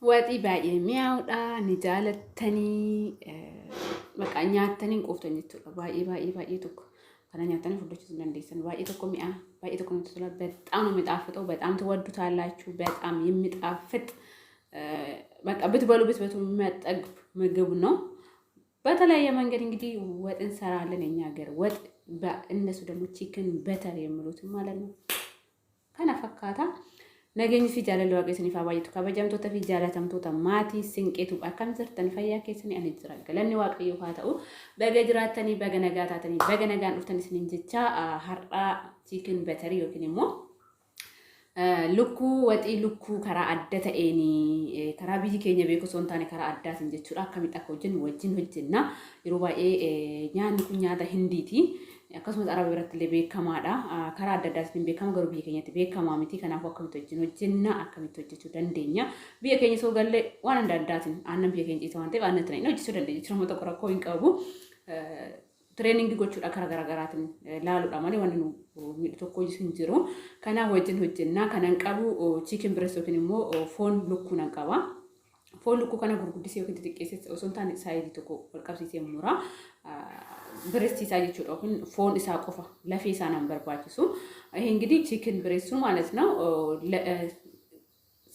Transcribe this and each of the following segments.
Waxii baay'ee mi'aawudha ni jaallattanii maqaa nyaatanii qoftan jechuudha baay'ee tokko kana nyaatanii fudhachuu dandeessan baay'ee tokko mi'a baay'ee tokko nuti tola በጣም ነው የሚጣፍጠው በጣም ትወዱታላችሁ በጣም የሚጣፍጥ በቃ ብትበሉ ብትበሉ የሚያጠግብ ምግብ ነው። በተለያየ መንገድ እንግዲህ ወጥ እንሰራለን የኛ ሀገር ወጥ በእነሱ ደግሞ ቺክን በተር የሚሉት ማለት ነው ከነፈካታ Nageenyi fi jaalalli waaqessanii fi baay'eetu kabajamtoota fi jaalatamtoota maatii sinqeetu akkam jirtanii fayyaa keessanii ani jira galanni waaqayyoo haa ta'u baga jiraatanii baga nagaa taatanii baga nagaan dhuftan isiniin jecha har'a chicken batarii yookiin immoo lukkuu waxii lukkuu karaa adda ta'eeni karaa biyyi keenya beeku osoo hin taane karaa addaatiin jechuudha akkamitti akka wajjin hojjenna yeroo baay'ee nyaanni kun nyaata hindiiti. Akkasumas Araba biratti illee beekamaadha. Karaa adda addaatiin beekama garuu biyya keenyatti beekamaa miti. Kanaafuu akkamitti hojjenna akkamitti hojjechuu dandeenya. Biyya keenya soo gallee waan adda addaatiin aannan biyya keenya ciisa waan ta'eef aannan tana hojjechuu dandeenya. Jechuun tokko rakkoo hin qabu. Training gochuudha karaa garaagaraatiin laaluudha malee wanti nu miidhu tokko hin jiru. Kanaaf hojjenna kanan qabu chicken breast yookiin immoo foon lukkuu nan qaba. Foon lukkuu kana gurguddisee yookiin xixiqqeessee osoo hin taane saayizii tokko wal qabsiisee mura. Breast isaa jechuudha yookiin foon isaa qofa lafee isaa nan barbaachisu. ይሄ እንግዲህ chicken breast ማለት ነው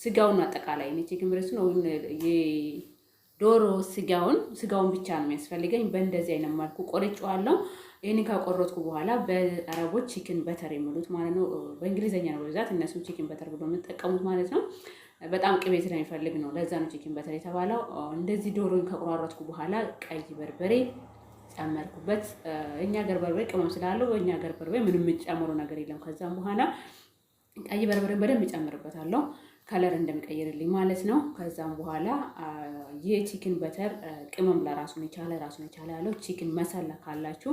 ስጋውን አጠቃላይ ነው chicken breast ነው የዶሮ ስጋውን ብቻ ነው የሚያስፈልገኝ በእንደዚህ አይነት መልኩ ቆርጬዋለሁ ይሄንን ካቆረጥኩ በኋላ በአረቦች chicken butter የሚሉት ማለት ነው በእንግሊዘኛ ነው በብዛት እነሱ chicken butter ብለው የሚጠቀሙት ማለት ነው በጣም ቅቤ ስለሚፈልግ ነው ለዛ ነው chicken butter የተባለው እንደዚህ ዶሮን ከቆራረጥኩ በኋላ ቀይ በርበሬ ጨመርኩበት እኛ ሀገር በርበሬ ቅመም ስላለው በእኛ ሀገር በርበሬ ምንም ጨምሮ ነገር የለም ከዛም በኋላ ቀይ በርበሬ በደንብ ጨምርበታለሁ ከለር እንደሚቀይርልኝ ማለት ነው ከዛም በኋላ የቺክን በተር ቅመም ለራሱን የቻለ ያለው ቺክን መሳላ ካላችሁ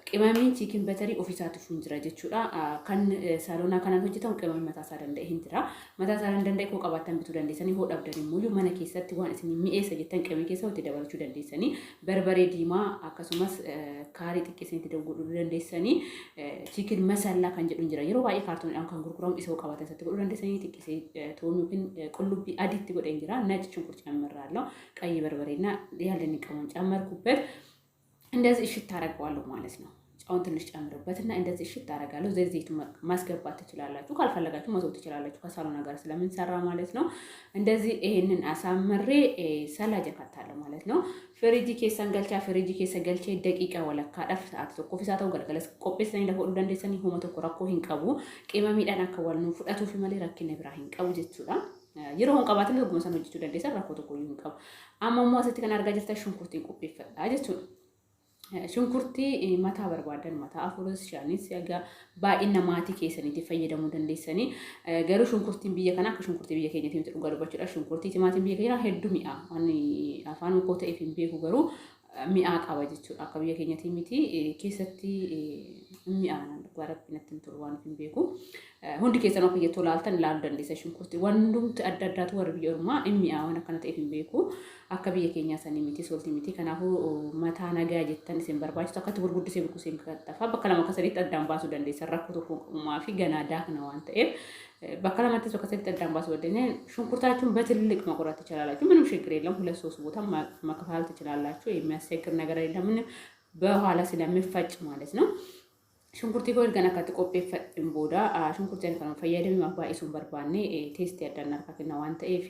ቅመሚን ቺክን በተሪ ኦፊሳቱ ፉንጅራ ጀቹዳ ካን ሳሎና ካናን ሆጅታው ቅመም መታሳደ እንደ ይሄንትራ መታሳደ እንደ እኮ ቀባተን ብቱ ደንደሰኒ ሆድ አብደኒ ሙሉ መነ ኬሰት ዋን እስኒ ሚኤሰ ጀተን ቅመም ኬሰው ተደባልቹ ደንደሰኒ በርበሬ ዲማ አከሱማስ ካሪ ጥቂሰን ተደውሉ ደንደሰኒ ቺክን መሳላ ካን ጀዱ እንጀራ የሮ ባይ ካርቶን ያን ካን ጉርጉራም ኢሰው ቀባተን ሰጥቁ ደንደሰኒ ጥቂሰ ቶኑ ግን ቁልቢ አዲት ጎደ እንጀራ ነጭ ሽንኩርት ጨምራለሁ ቀይ በርበሬና ያለኒ ቅመም ጨመርኩበት እንደዚህ እሽት ታረጋዋለሁ ማለት ነው ጫውን ትንሽ ጨምሩበትና እንደዚህ እሽት ታረጋለሁ ዘይቱ ማስገባት ትችላላችሁ ካልፈለጋችሁ መተው ትችላላችሁ ከሳሎና ጋር ስለምንሰራ ማለት ነው እንደዚህ ይሄንን አሳምሬ ሰላጀ ካታለሁ ማለት ነው ፍሪጅ ኬሰን ገልቻ ደቂቃ ወለካ ዳፍ ሰዓት ተቆፊሳታው ገልገለስ ቆጴሰኝ ለሆዱ ደንደሰኒ ሆሞ ተቆራኮ ሂንቀቡ ቂመሚዳን አከዋልኑ ፍዳቱ ፊመሌ ረኪነ ብራሂን ቀቡ ጀቹዳ ይሮን ቀባትን ደግሞ ሰኖጅቱ ደንደሰ ራኮ ተቆዩ ሂንቀቡ አማሟ ሰትከን አርጋ ጀርታ ሽንኩርት ቆጴ ይፈጣ ጀቹዳ ሽንኩርቲ ማታ በርባደን ማታ አፍሮስ ሻኒስ ያጋ ባኢና ማቲ ኬሰኒቲ ፈየደሙ ደንደሰኒ ገሩ ሽንኩርቲን ቢየ ከና ከሽንኩርቲ ቢየ ከኘት የምትሉ ጋር ሽንኩርቲ ቲማቲም ቢየ ከና ሄዱ ሚአ አኒ አፋኑ ኮተ ኢፊን ቢኩ ገሩ ሚአ ቃባጅቹ አካባቢ የከኘት የሚቲ ኬሰቲ ሚአ ጓረብነት እንትልዋን ፊን ቢኩ ሁንዲ ኬሰኖ ከየቶላልተን ላል ደንደሰ ሽንኩርቲ ወንዱም ተአዳዳቱ ወርቢዮርማ ሚአ ወና ከና ኢፊን ቢኩ አካባቢ የከኛ ሰኒ ሚቲ ሶልቲ ሚቲ ከናሁ ማታ ነገ ጀተን ሲንበርባች ተከት ጉርጉድ ሲብኩ ሲንከተፋ በከላማ ከሰሪት አዳምባሱ ደንደሰ ረኩቱ ማፊ ገና ዳክ ነው አንተ በከላማ ተሰ ከሰሪት አዳምባሱ ወደነ ሽንኩርታችሁን በትልቅ መቆራት ትችላላችሁ ምንም ችግር የለም ሁለት ሶስት ቦታ ማከፋፈል ትችላላችሁ የሚያስቸግር ነገር የለም በኋላ ስለሚፈጭ ማለት ነው ሽንኩርቲ ጎል ገና ከተቆጴ ፈጥን ቦዳ ሽንኩርቲን ከመ ፈያደም ማባኢሱን በርባኔ ቴስት ያዳናርካትና ዋንተ ኤፊ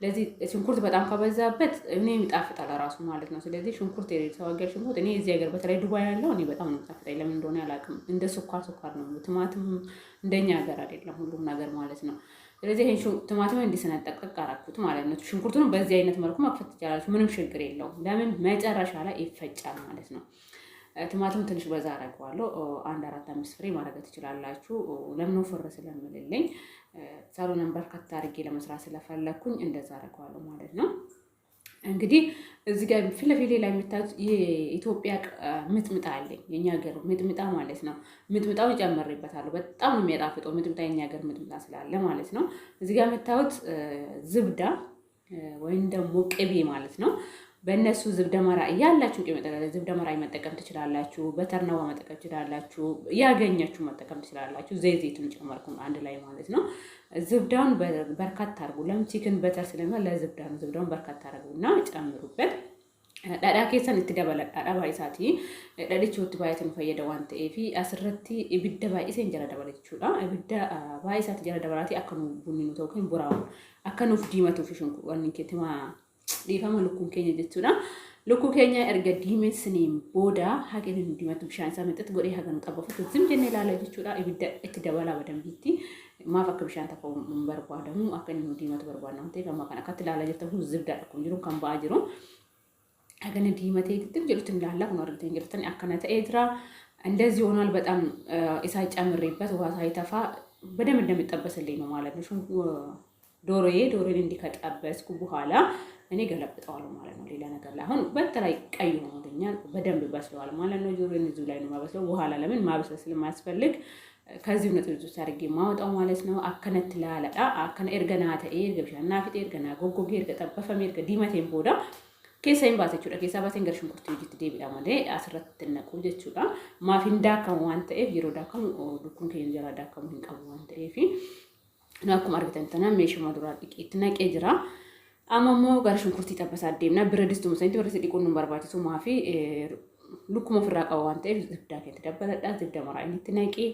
ለዚህ ሽንኩርት በጣም ከበዛበት እኔ የሚጣፍጣል ራሱ ማለት ነው ስለዚህ ሽንኩርት የሌለው ሀገር ሽንኩርት እኔ እዚህ ሀገር በተለይ ዱባይ ያለው እኔ በጣም ነው የሚጣፍጣኝ ለምን እንደሆነ አላውቅም እንደ ስኳር ነው ቲማቲም እንደኛ ሀገር አይደለም ሁሉም ነገር ማለት ነው ስለዚህ ይሄን ቲማቲም እንዲሰነጠቅ አራኩት ማለት ነው ሽንኩርቱን በዚህ አይነት መልኩ መክፈት ይችላል ምንም ችግር የለውም ለምን መጨረሻ ላይ ይፈጫል ማለት ነው ቲማቲም ትንሽ በዛ አረጋዋለሁ 1-4-5 ፍሬ ማድረግ ትችላላችሁ ለምን ወፈረ ስለምልልኝ ሳሎናን በርካታ አድርጌ ለመስራት ስለፈለኩኝ እንደዛ አረጋዋለሁ ማለት ነው እንግዲህ እዚህ ጋር ፍለፊሌ ላይ የምታዩት የኢትዮጵያ ምጥምጣ አለኝ የኛ ሀገር ምጥምጣ ማለት ነው ምጥምጣው ጨምሬበታለሁ በጣም ነው የሚያጣፍጠው ምጥምጣ የኛ ሀገር ምጥምጣ ስላለ ማለት ነው እዚህ ጋር የምታዩት ዝብዳ ወይም ደግሞ ቅቤ ማለት ነው በእነሱ ዝብደ መራ ያላችሁ ቅመጠለ ዝብደ መራ መጠቀም ትችላላችሁ። በተርናው መጠቀም ትችላላችሁ። ያገኛችሁ መጠቀም ትችላላችሁ። ዘይቱን ጨመርኩ አንድ ላይ ማለት ነው። ዝብዳውን በርካታ አድርጉ። ለምን ቺክን በተር ስለሚሆን ለዝብዳውን ዝብዳውን በርካታ አድርጉና ጨምሩበት። ዳዳ keessan itti dabaladha baay'isaati dhadhichi utti baay'atan fayyada waan ta'eef asirratti ibidda baay'iseen jala dabala jechuudha. Ibidda baay'isaati jala dabalaati akka nu bunni nu ta'u kan buraa'u akka nuuf diimatuuf wanni keetima dhiifama lukkuun keenya jechuudha. Lukkuu keenya erga diimessiniin booda haqni nu diimatu bishaan isaa mixatti godhee haga nu xabbafatu zim jennee ilaala jechuudha. Ibidda itti dabalaa badambiitti maaf akka bishaan takka hin barbaadamu akka inni nu diimatu barbaadna waan ta'eef amma kan akkatti ilaala jettan zibdaadha kun jiru kan ba'aa jiru. አገነ ዲመቴ ግጥም ጀሉት እንዳላ ነው አርግተን ጀርተን አከነተ ኤድራ እንደዚህ ሆኗል። በጣም ኢሳይ ጨምሬበት ውሃ ሳይተፋ በደም እንደምጠበስልኝ ነው ማለት ነው። ዶሮዬን እንዲከጠበስኩ በኋላ እኔ ገለብጠዋለሁ ማለት ነው። ሌላ ነገር ላይ አሁን በተለይ ቀይ ሆኖልኛል። በደንብ በስለዋል ማለት ነው። ዶሮዬን እዚሁ ላይ ነው ማበስለው። በኋላ ለምን ማበስለ ስለማያስፈልግ ከዚህ ነው ጥሩ አድርጌ ማውጣው ማለት ነው። አከነት ላለዳ አከነ ኤርገናተ ኤርገብሻና ፊት ኤርገና ጎጎጌ ኤርገጠበፈ ኤርገ ዲመቴን ቦዳ keessa hin baate jechuudha. Keessaa baaseen gara shunkurtii hojiitti deebiidha malee asirratti naqu jechuudha. Maaf hin daakamu waan ta'eef yeroo daakamu lukkuun keenya jala daakamu hin qabu waan ta'eef akkuma argitan tana meeshuma duraa dhiqeetti naqee jira. Amma immoo gara shunkurtii xabbasaa deemna. Bira distuu sanatti bira dhiquun nu barbaachisu maafi lukkuma ofirraa qabu waan ta'eef zibdaa keetti dabbaladha. Zibda maraa inni itti naqee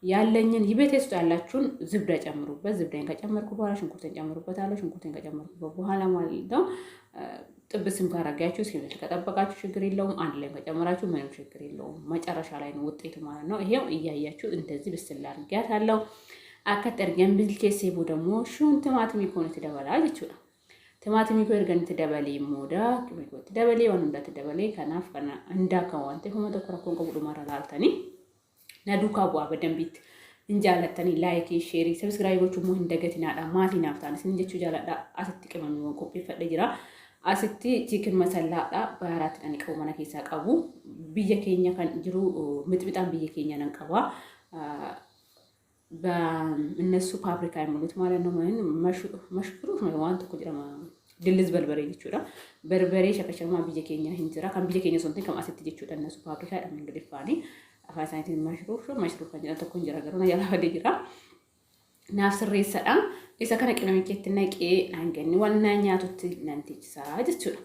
ያለኝን ይቤት ውስጥ ያላችሁን ዝብዳ ጨምሩበት። ዝብዳን ከጨመርኩ በኋላ ሽንኩርቴን ጨምሩበታለሁ። ሽንኩርቴን ከጨመርኩ በኋላ ማለት ነው ጥብስም ካረጋችሁ እስኪመች ከጠበቃችሁ ችግር የለውም። አንድ ላይ ከጨመራችሁ ምንም ችግር የለውም። መጨረሻ ላይ ነው ውጤቱ ማለት ነው። ይሄው እያያችሁ እንደዚህ ብስል አድርጊያታለሁ። አከተር ገንብልቼ ሴቡ ደግሞ ሹን ቲማቲም ይኮን ትደበላል ይችላል። ቲማቲም ይኮን ገን ትደበሊ ሞዳ ይኮን ትደበሊ ወን እንደትደበሊ ከናፍ ከና እንዳከዋንተ ሆመ ተኮራኮን ቀቡዱ ማራላልተኒ ናዱካ ቧ በደንቢት እንጃለተኒ ላይክ ሼር ሰብስክራይቦቹ ሞ እንደገትናዳ ማቲ ናፍታንስ እንጀቹ ጃላዳ አትጥቀመኑ ኮፒ ፈደጅራ አስቲ ቺክን መሰላዳ በአራት ቀን ቀው ማና ኬሳ ቀቡ ቢየኬኛ ካን ጅሩ ምጥብጣን ቢየኬኛ ነንቀባ በእነሱ ፋብሪካ የሚሉት ማለት ነው። መሽፍሩ ነው ዋንተ ኩጅራማ ድልዝ በርበሬ ይችላል። በርበሬ ሸከሸማ ቢየኬኛ ሂንጅራ ካን ቢየኬኛ ሶንቴ ከማስቲ ይችላል። እነሱ ፋብሪካ ደም እንግዲህ ፋኒ አፋሳይት መሽሩፍ ከጀና ተኮንጀራ ገሩና ያላ ወደጅራ ናፍስሬሰዳ isa kana qinamicheetti naqee hangani wanna nyaatutti nanticha jechuudha.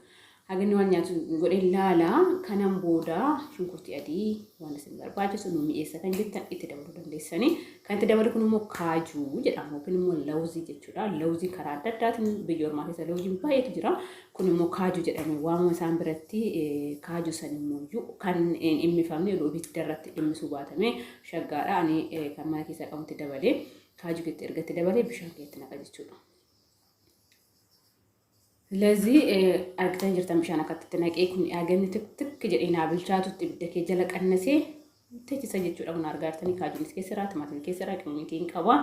Hagani wanna nyaatu godhe laala kanan booda shunkurtii adii waan isin barbaachisu nu mi'eessa kan jettan itti dabaluu dandeessani. Kan itti dabalu kun immoo kaajuu jedhama yookiin immoo lawuzii jechuudha. Lawuzii karaa adda addaatiin biyya ormaa keessa lawuziin baay'eetu jira. Kun immoo kaajuu jedhame waamuma isaan biratti kaajuu san immoo kan immifamne loobiti darratti dhimmisuu baatame shaggaadha. Ani kan mana keessa qabutti dabalee kaaju keetti ergatti dabalee bishaan keetti naqa jechuudha. Lazi argitan jirtan bishaan akkatti naqee kun yaagani tik jedhina bilchaatutti ibidda kee jala qannasee teechisa jechuudha. Kun argaartanii kaajuunis keessaa timaatimii keessaa qimmiin qaba.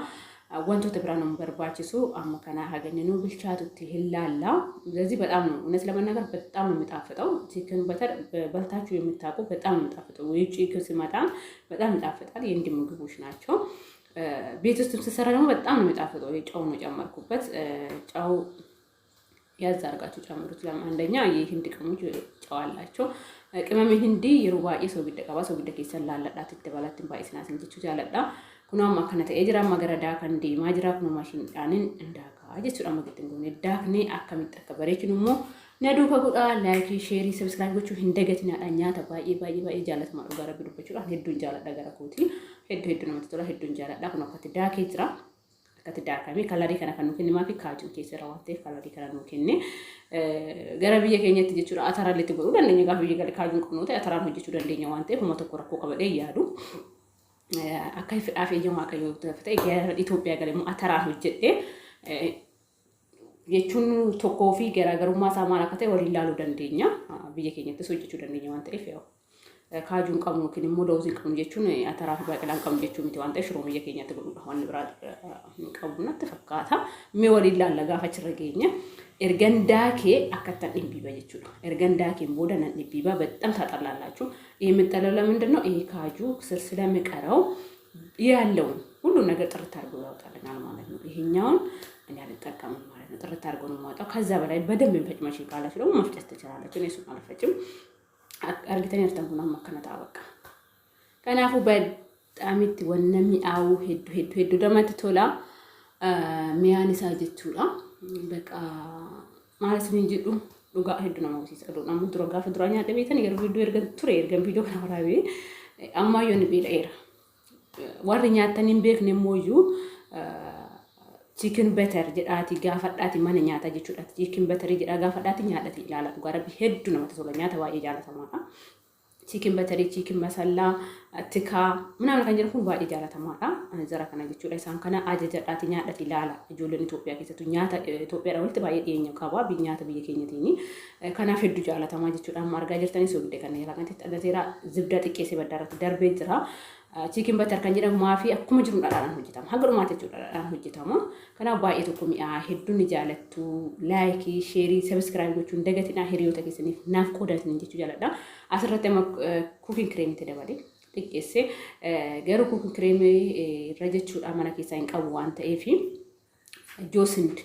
Wantoota biraan nu barbaachisu amma kana haganinu bilchaatutti hillaalla. Lazi በጣም ነው እውነት ለመናገር በጣም ነው የሚጣፍጠው። ቺክን በተር በልታችሁ የምታውቁ በጣም ነው የሚጣፍጠው። ውጪ ሲመጣ በጣም ይጣፍጣል። የእንዲ ምግቦች ናቸው። ቤት ውስጥ ተሰራ ደግሞ በጣም ነው የሚጣፍጠው። ጨው ነው ጨመርኩበት። ጨው ያዝ አድርጋችሁ ጨምሩት። አንደኛ የህንድ ቅመሞች ጨው አላቸው። ቅመም ህንዲ የሩባኢ ሰው ቢደቀባ ሰው ቢደከ ይሰላልላት ተባላት ባይስናስ እንጂቹ ያለዳ ኩናማ ከነተ ኤጅራ ማገረዳ ከንዲ ማጅራ ኩኖ ማሽን ዳንን እንዳካ አጀቹ ደምግት እንደሆነ ዳክኔ አከሚጠከ በሬችኑሞ ነዱ ከጉዳ ላይክ ሼር ሰብስክራይቦቹ እንደገትና ዳኛ ተባይ ባይ ጃለት ማሩ ጋር ቢዱበቹ ሄዱን ጃለት ዳገራ ኮቲ ሄዱ ነው ተቶላ ሄዱን ጃለት ዳኩ ነው ከትዳከ ይትራ ከትዳከሚ ካላዲ ከና ከኑ ከኒ ማፊ ካጁ ከሰራ ወንቴ ካላዲ ከና ነው ከኒ ገረብየ ከኘት ጀቹ አታራ ለትበሩ ደንደኛ ጋር ብየ ጋር ካጁን ቆኖተ አታራ ነው ጀቹ ደንደኛ ዋንቴ ኮመተኮረኮ ቀበደ ያዱ አካይ ፍዳፍ የጀማ ቀዩ ተፈተ ኢትዮጵያ ጋር ነው አታራ ነው ጀዴ የቹን ቶኮፊ ገራገሩማ ሳማራ ከተ ወሊላሉ ደንደኛ ብየ ከኘት ሶጀቹ ደንደኛ ዋንቴ ያው ካጁን ቀሙ ከኒ ሞዶውዚ ቀሙ ጀቹን አታራ ባቀላን ቀሙ ጀቹ ሚቲ ዋንቴ ሽሮ ብየ ከኘት ብሩ ዋን ብራድ ቀሙና ተፈካታ ሚወሊላላ ጋፋች ረገኘ ኤርገንዳኬ አከታን ዲቢባ ጀቹ ኤርገንዳኬን ቦደና ዲቢባ በጣም ታጣላላችሁ። ይሄ የምጠለው ለምንድን ነው? ይሄ ካጁ ስር ስለሚቀረው ያለው ሁሉ ነገር ጥርት አድርጎ ያወጣልናል ማለት ነው። ይሄኛውን እኔ አልጠቀምም ማለት ማለት ነው። ጥርት አድርጎ ነው የማወጣው። ከዛ በላይ በደንብ የሚፈጭ ማሽን ካላችሁ ደግሞ መፍጨት ትችላላችሁ። እኔ እሱን አልፈጭም። አርግተን ያርተንኩና መከነታ በቃ ከናፉ በጣም ወነሚ አው ሄዱ ደመት ቶላ ሚያን ሳጀቱላ በቃ ማለት ነው እንጂ ዱጋ ሄዱ ነው ማለት ነው። ናሙ ድሮጋ ፍድራኛ ደቤተን የር ቪዲዮ እርገን ቱሬ እርገን ቪዲዮ ካራዊ አማዮን ቢለኤራ warri ቤክ ነሞዩ chicken butter jedhaati gaafadhaati mana nyaata jechuudha. Chicken butter jedha gaafadhaati nyaadhati ilaala dhugaa rabbi hedduu namatti tola nyaata baay'ee jaalatamaadha. Chicken butter, chicken masala, tikaa ምናምን kan jedhamu baay'ee jaalatamaadha. Zara kana jechuudha. Isaan kana ajajadhaati nyaadhati ilaala. Ijoolleen Itoophiyaa keessattuu nyaata Itoophiyaa walitti baay'ee dhiyeenya qaba. Nyaata biyya keenyatiin kanaaf hedduu jaalatamaa jechuudha. Amma argaa jirtanii soogidde kana yeroo kanatti dhalateera zibda xiqqeessee baddaarratti darbee jira. Chicken butter kan jedhamu maafi akkuma jiru dhadhaan hojjetama. Haga dhumaatti jechuudha dhadhaan hojjetama. Kanaaf baay'ee tokko mi'aa hedduun jaalattu. Like, share, subscribe gochuun dagatina hiriyoota keessaniif naaf qoodatin jechuu jaaladha. Asirratti amma cooking cream itti dabale. Xiqqeesse garuu cooking cream irra jechuudha mana keessaa hin qabu waan ta'eef joosind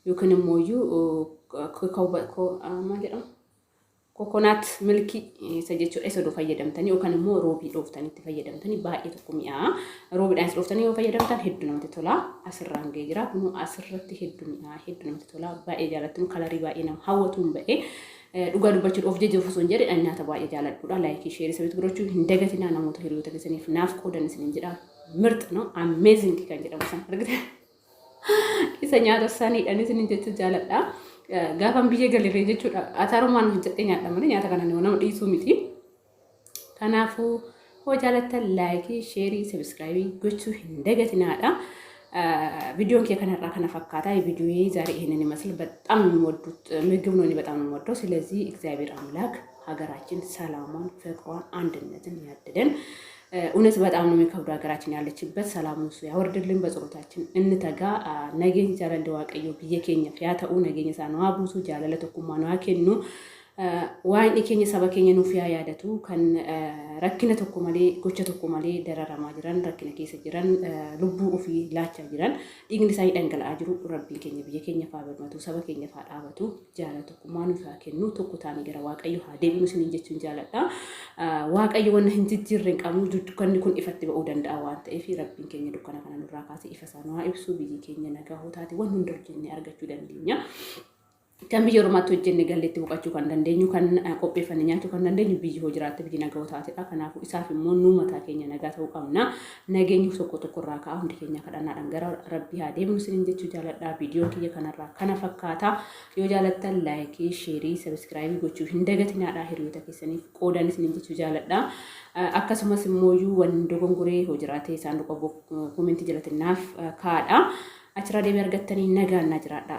yookiin immoo maal jedhamu coconut milk isa jechuudha isa doo fayyadamtanii yookaan immoo roobii dhooftanii itti fayyadamtanii baay'ee tokko mi'aa roobiidhaan is dhooftanii yoo fayyadamtan hedduu namatti tola. Asirraan ga'ee jira kun asirratti hedduu mi'aa hedduu namatti tola. Baay'ee jaalattu kalarii baay'ee nama hawwatuun ba'ee dhugaa dubbachuun of jechuuf osoo hin jedhe nyaata baay'ee jaaladhuudha. Laayikii sheerii sabiitu godhachuu hin dagatinaa namoota hiriyoota keessaniif naaf qoodan isiniin jedha. Mirx no amazing kan jedhamu san argite isa nyaata saniidhaan isiniin jechuu jaaladha. Gaafan biyya galiree jechuudha. Ataarumaan hojjettee nyaadha malee nyaata kana nama dhiisuu miti. Kanaafuu hoo jaalattan laayikii sheerii sabiskiraayibii gochuu hin dagatinaadha. ቪዲዮን ከከነራ ከነፈካታ የቪዲዮ ዛሬ ይሄንን ይመስል በጣም የሚወዱት ምግብ ነው። እኔ በጣም ነው የምወደው። ስለዚህ እግዚአብሔር አምላክ ሀገራችን ሰላሟን፣ ፍቅሯን፣ አንድነትን ያድለን። እውነት በጣም ነው የሚከብዱ ሀገራችን ያለችበት። ሰላሙን እሱ ያወርድልን። በጸሎታችን እንተጋ። ነገኝ ጃለለ ዋቀዮ በየኬኛ ያተኡ ነገኝ ሳነዋ ቡሱ ጃለለ ተኩማ ነው አከኑ waan keenya saba keenya nuuf yaadatu kan rakkina tokko malee gocha tokko malee dararamaa jiran rakkina keessa jiran lubbuu ofii laachaa jiran dhiigni isaanii dhangala'aa jiru. Rabbiin keenya biyya keenya faa birmatu saba keenya faa dhaabatu jaalala tokkummaa nuuf haa kennu. Tokko taanii gara Waaqayyo haa deebinu isiniin jechuun jaaladha. Waaqayyo wanna hin jijjiirre qabu dukkanni kun ifatti ba'uu danda'a waan ta'eef Rabbiin keenya dukkana kana nurraa kaasee ifa isaa nu ibsu. Biyyi keenya nagaa hootaati waan hunda hojjennee argachuu dandeenya. Kan biyya Oromaatti hojjenne galleetti boqachuu kan dandeenyu kan qopheeffannee nyaachuu kan dandeenyu biyyi hoo jiraatte biyyi nagaa taatedha. Kanaafuu isaaf immoo nu mataa keenya nagaa ta'uu qabna. Nageenyi tokko irraa ka'a hundi keenya kadhannaadhaan gara Rabbii haa deemnu isiniin jechuu jaaladha. Viidiyoon kiyya kanarraa kana fakkaata. Yoo jaalattan laayikii, sheerii, sabiskiraayibii gochuu hin dagatinaadha. Hiriyoota keessaniif qoodan isiniin jechuu jaaladha. Akkasumas immoo wanni dogongoree hoo jiraate saanduqa komentii jalatti naaf kaa'adha. Achirraa deebii argattanii nagaan na jiraadha.